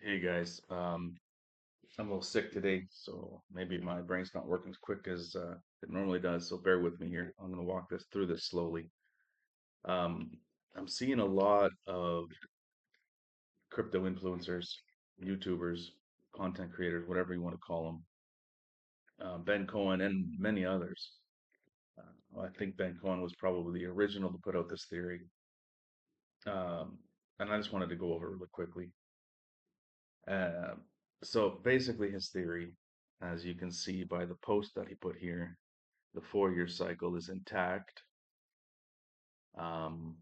Hey guys, I'm a little sick today, so maybe my brain's not working as quick as it normally does. So bear with me here. I'm gonna walk this through this slowly. Um, I'm seeing a lot of crypto influencers, YouTubers, content creators, whatever you want to call them, Ben Cohen and many others. I think Ben Cohen was probably the original to put out this theory, um, and I just wanted to go over it really quickly. Uh, so basically, his theory, as you can see by the post that he put here, the 4 year cycle is intact. Um,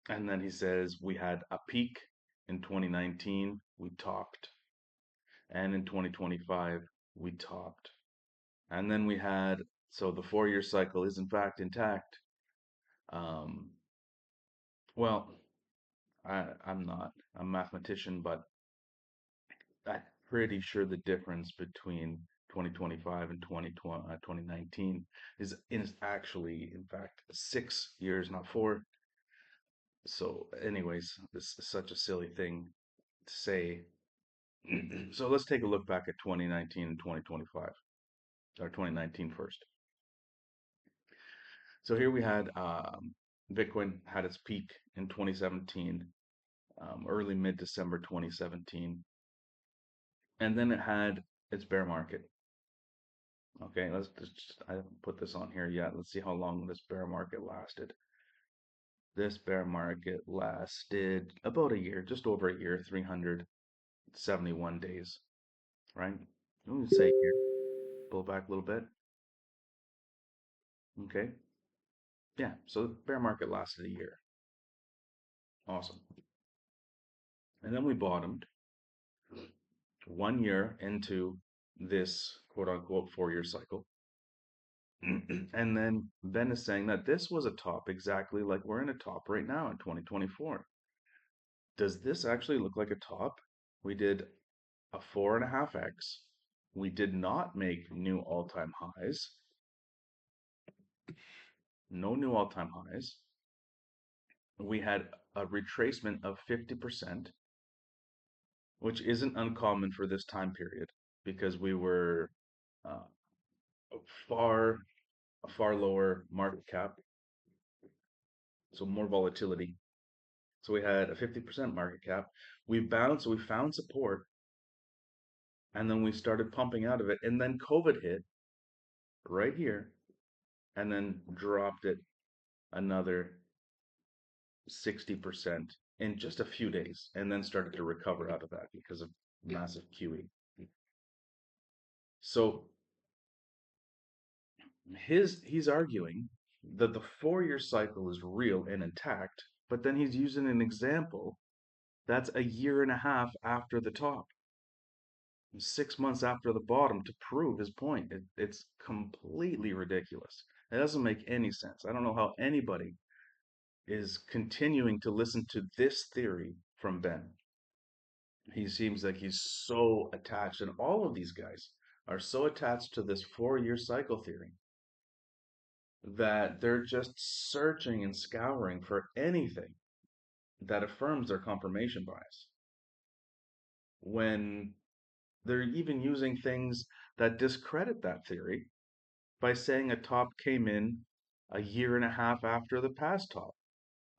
and then he says we had a peak in 2019, we topped, and in 2025, we topped. And then we had, so the 4 year cycle is in fact intact. Um, well, I'm not a mathematician, but I'm pretty sure the difference between 2025 and 2019 is actually, in fact, 6 years, not four. So, anyways, this is such a silly thing to say. So let's take a look back at 2019 and 2025, or 2019 first. So here we had Bitcoin had its peak in 2017, early mid December 2017, and then it had its bear market. Okay, let's just, I haven't put this on here yet. Let's see how long this bear market lasted. This bear market lasted about a year, just over a year, 371 days, right? Let me say here, pull back a little bit. Okay, yeah, so the bear market lasted a year. Awesome. And then we bottomed 1 year into this quote unquote 4 year cycle. And then Ben is saying that this was a top exactly like we're in a top right now in 2024. Does this actually look like a top? We did a 4.5x. We did not make new all-time highs. No new all-time highs. We had a retracement of 50%, which isn't uncommon for this time period because we were uh, far a far lower market cap, so more volatility. So we had a 50% market cap. We bounced, so we found support, and then we started pumping out of it, and then COVID hit right here, and then dropped it another 60% in just a few days, and then started to recover out of that because of massive QE. So he's arguing that the 4 year cycle is real and intact, but then he's using an example that's a year and a half after the top, 6 months after the bottom to prove his point. It's completely ridiculous. It doesn't make any sense. I don't know how anybody is continuing to listen to this theory from Ben. He seems like he's so attached, and all of these guys are so attached to this 4 year cycle theory that they're just searching and scouring for anything that affirms their confirmation bias. When they're even using things that discredit that theory by saying a top came in a year and a half after the past top,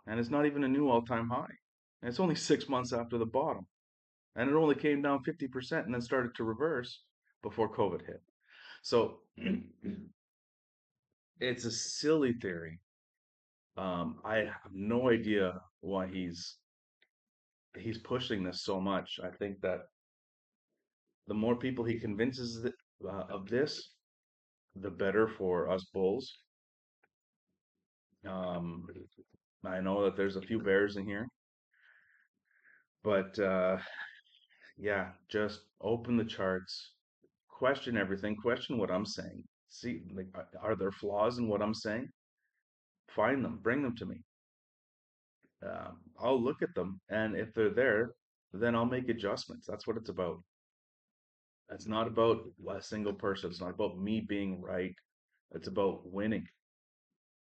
and it's not even a new all-time high. And it's only 6 months after the bottom, and it only came down 50% and then started to reverse before COVID hit. So it's a silly theory. I have no idea why he's pushing this so much. I think that the more people he convinces of this, the better for us bulls. Um, I know that there's a few bears in here, but yeah, just open the charts, question everything, question what I'm saying. See, like, are there flaws in what I'm saying? Find them, bring them to me. I'll look at them, and if they're there, then I'll make adjustments. That's what it's about. It's not about a single person. It's not about me being right. It's about winning.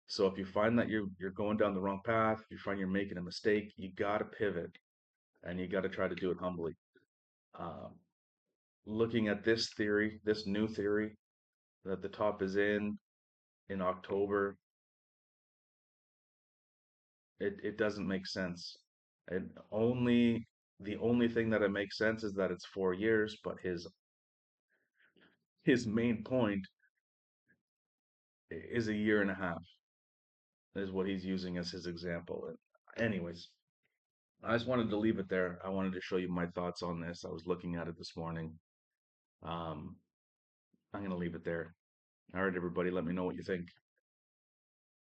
So if you find that you're going down the wrong path, if you find you're making a mistake, you gotta pivot. and you got to try to do it humbly. Um, Looking at this theory, this new theory that the top is in October, it doesn't make sense. It only the only thing that it makes sense is that it's 4 years, but his main point is a year and a half, is what he's using as his example. And anyways, I just wanted to leave it there. I wanted to show you my thoughts on this. I was looking at it this morning. Um, I'm gonna leave it there. All right, everybody, let me know what you think.